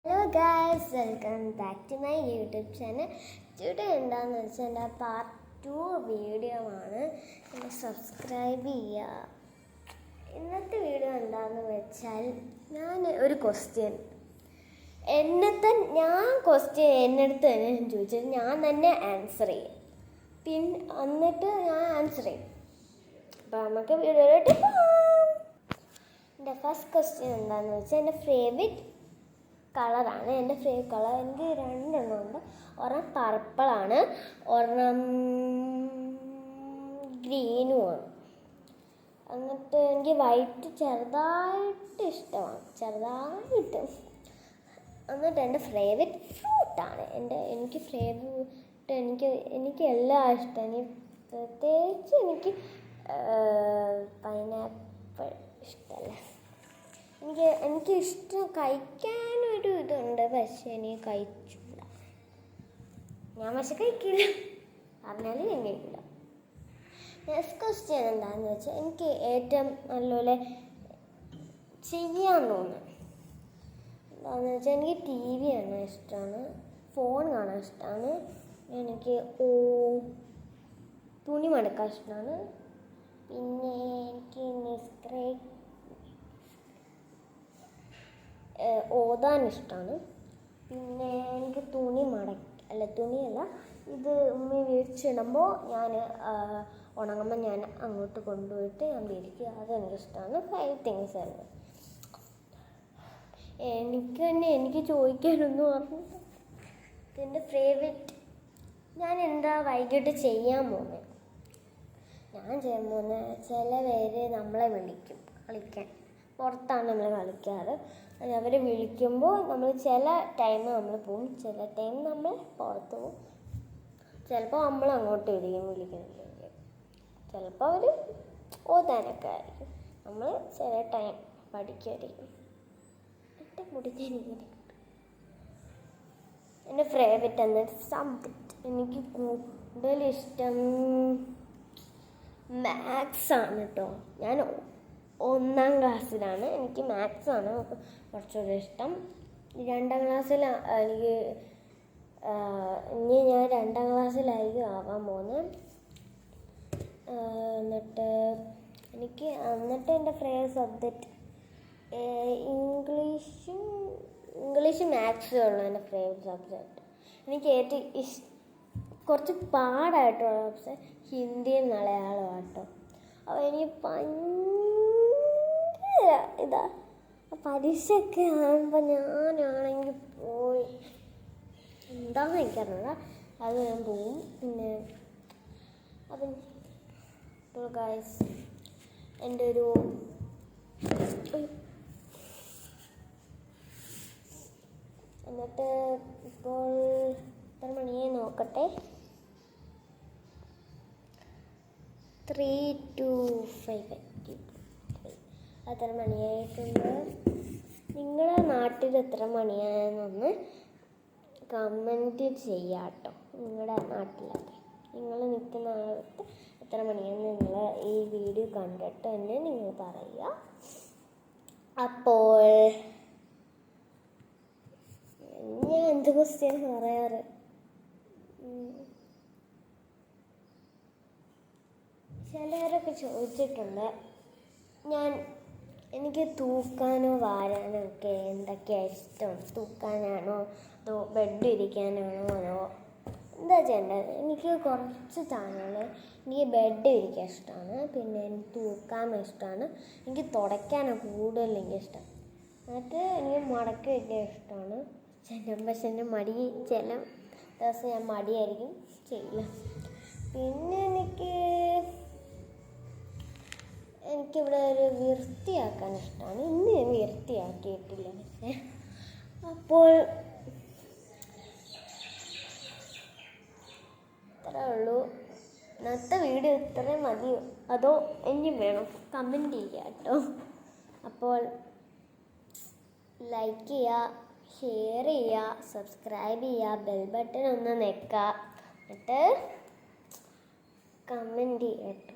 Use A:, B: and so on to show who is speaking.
A: Hello guys, welcome back to my YouTube channel. Today എന്താണെന്ന് വെച്ചാൽ എൻ്റെ പാർട്ട് 2 വീഡിയോ ആണ്. സബ്സ്ക്രൈബ് ചെയ്യുക. ഇന്നത്തെ വീഡിയോ എന്താണെന്ന് വെച്ചാൽ ഞാൻ ഒരു ക്വസ്റ്റ്യൻ എന്നടുത്ത് തന്നെ ചോദിച്ചത് ഞാൻ തന്നെ ആൻസർ ചെയ്യും. എന്നിട്ട് ഞാൻ ആൻസർ ചെയ്യും. അപ്പോൾ നമുക്ക് വീഡിയോയിലോട്ട് പോകാം. എൻ്റെ ഫസ്റ്റ് ക്വസ്റ്റ്യൻ എന്താണെന്ന് വെച്ചാൽ എൻ്റെ ഫേവറേറ്റ് കളറാണ്. എൻ്റെ ഫേവറേറ്റ് കളർ എനിക്ക് രണ്ടെണ്ണം ഉണ്ട്. ഒരെണ്ണം പർപ്പിളാണ്, ഒരെണ്ണം ഗ്രീനുമാണ്. എന്നിട്ട് എനിക്ക് വൈറ്റ് ചെറുതായിട്ട് ഇഷ്ടമാണ്, എന്നിട്ട് എൻ്റെ ഫേവറേറ്റ് ഫ്രൂട്ടാണ്. എനിക്ക് എല്ലാം ഇഷ്ടമാണ്. പ്രത്യേകിച്ച് എനിക്ക് പൈനാപ്പിൾ ഇഷ്ടമല്ല. എനിക്ക് ഇഷ്ടം കഴിക്കാനൊരു ഇതുണ്ട്, പക്ഷെ എനിക്ക് കഴിച്ചില്ല. ഞാൻ പക്ഷെ കഴിക്കില്ല, പറഞ്ഞാലും ഞാൻ കഴിക്കില്ല. നെക്സ്റ്റ് ക്വസ്റ്റ്യൻ എന്താണെന്ന് വെച്ചാൽ എനിക്ക് ഏറ്റവും നല്ലപോലെ ചെയ്യാൻ തോന്നുന്നത് എന്താണെന്ന് വെച്ചാൽ എനിക്ക് TV കാണാൻ ഇഷ്ടമാണ്, ഫോൺ കാണാൻ ഇഷ്ടമാണ്, എനിക്ക് തുണി മടക്കാൻ ഇഷ്ടമാണ്, പിന്നെ എനിക്ക് ഓതാൻ ഇഷ്ടമാണ്, പിന്നെ എനിക്ക് തുണിയല്ല ഇത് ഉമ്മി വിരിച്ചിടുമ്പോൾ ഞാൻ ഉണങ്ങുമ്പോൾ ഞാൻ അങ്ങോട്ട് കൊണ്ടുപോയിട്ട് ഞാൻ വിരിക്കുക, അതെനിക്കിഷ്ടമാണ്. 5 തിങ്സ് ആണ്. എനിക്ക് ചോദിക്കാനൊന്നും അറിയില്ല. എൻ്റെ ഫേവറേറ്റ് ഞാൻ എന്താ വൈകിട്ട് ചെയ്യാൻ പോകുന്നത് ചില പേര് നമ്മളെ വിളിക്കും കളിക്കാൻ. പുറത്താണ് നമ്മൾ കളിക്കാറ്. അവർ വിളിക്കുമ്പോൾ നമ്മൾ ചില ടൈം നമ്മൾ പോവും, ചില ടൈം നമ്മൾ പുറത്ത് പോവും. ചിലപ്പോൾ നമ്മൾ അങ്ങോട്ട് വിളിക്കുന്നുണ്ടെങ്കിൽ ചിലപ്പോൾ അവർ ഓതാനൊക്കെ ആയിരിക്കും. നമ്മൾ ചില ടൈം പഠിക്കുമായിരിക്കും. എൻ്റെ മുടിഞ്ഞിങ്ങനെ എൻ്റെ ഫേവറേറ്റ് എന്നിട്ട് സബ്ജക്റ്റ് എനിക്ക് കൂടുതലിഷ്ടം മാത്സാണ് കേട്ടോ. ഞാൻ 1ാം ക്ലാസ്സിലാണ്, എനിക്ക് മാത്സാണ് കുറച്ചുകൂടി ഇഷ്ടം. 2ാം ക്ലാസ്സിൽ ഞാൻ 2ാം ക്ലാസ്സിലായിരിക്കും ആവാൻ പോകുന്നത്. എന്നിട്ട് എൻ്റെ ഫേവറേറ്റ് സബ്ജക്റ്റ് ഇംഗ്ലീഷ് മാത്സേ ഉള്ളൂ എൻ്റെ ഫേവറേറ്റ് സബ്ജക്റ്റ്. എനിക്ക് ഏറ്റവും കുറച്ച് പാടായിട്ടുള്ള സബ്ജക്റ്റ് ഹിന്ദിയും മലയാളവും ആട്ടോ. അപ്പോൾ എനിക്ക് പരീക്ഷയൊക്കെ ആകുമ്പോൾ ഞാനാണെങ്കിൽ പോയി എന്താണെന്ന് എനിക്കറിയില്ല, അത് ഞാൻ പോവും. പിന്നെ അപ്പോൾ ഗൈസ് എൻ്റെ എന്നിട്ട് ഇപ്പോൾ എത്ര മണിയായി നോക്കട്ടെ, 3:05 എത്ര മണിയായിട്ടുണ്ട്. നിങ്ങളുടെ നാട്ടിൽ എത്ര മണിയായെന്നൊന്ന് കമൻറ്റ് ചെയ്യാം കേട്ടോ. നിങ്ങളുടെ നാട്ടിലൊക്കെ നിങ്ങൾ നിൽക്കുന്ന ആളത്ത് എത്ര മണിയാണെന്ന് നിങ്ങൾ ഈ വീഡിയോ കണ്ടിട്ട് തന്നെ നിങ്ങൾ പറയുക. അപ്പോൾ ഞാൻ എന്ത് ക്വസ്റ്റ്യൻ പറയാറ്, ചിലരൊക്കെ ചോദിച്ചിട്ടുണ്ട് എനിക്ക് തൂക്കാനോ വാരാനോ ഒക്കെ എന്തൊക്കെയാണ് ഇഷ്ടം, തൂക്കാനാണോ അതോ ബെഡ് ഇരിക്കാനാണോ എന്താ ചെയ്യേണ്ടത്. എനിക്ക് കുറച്ച് ചാനൽ എനിക്ക് ബെഡ് ഇരിക്കാൻ ഇഷ്ടമാണ്, പിന്നെ എനിക്ക് തൂക്കാൻ ഇഷ്ടമാണ്, എനിക്ക് തുടയ്ക്കാനാണ് കൂടുതൽ എനിക്കിഷ്ടം. എന്നിട്ട് എനിക്ക് മടക്കി വയ്ക്കാൻ ഇഷ്ടമാണ്. പക്ഷെ എൻ്റെ ചില ദിവസം ഞാൻ മടിയായിരിക്കും, ചെയ്യില്ല. പിന്നെ എനിക്കിവിടെ ഒരു വൃത്തിയാക്കാൻ ഇഷ്ടമാണ്. ഇന്ന് ഞാൻ വൃത്തിയാക്കിയിട്ടില്ല. പക്ഷേ അപ്പോൾ ഇത്രേ ഉള്ളൂ. ഇന്നത്തെ വീഡിയോ ഇത്രയും മതിയോ അതോ ഇനി വേണം? കമൻറ്റ് ചെയ്യുക കേട്ടോ. അപ്പോൾ ലൈക്ക് ചെയ്യുക, ഷെയർ ചെയ്യുക, സബ്സ്ക്രൈബ് ചെയ്യുക, ബെൽ ബട്ടൺ ഒന്ന് ഞെക്കുക, എന്നിട്ട് കമൻറ്റ് ചെയ്യുക കേട്ടോ.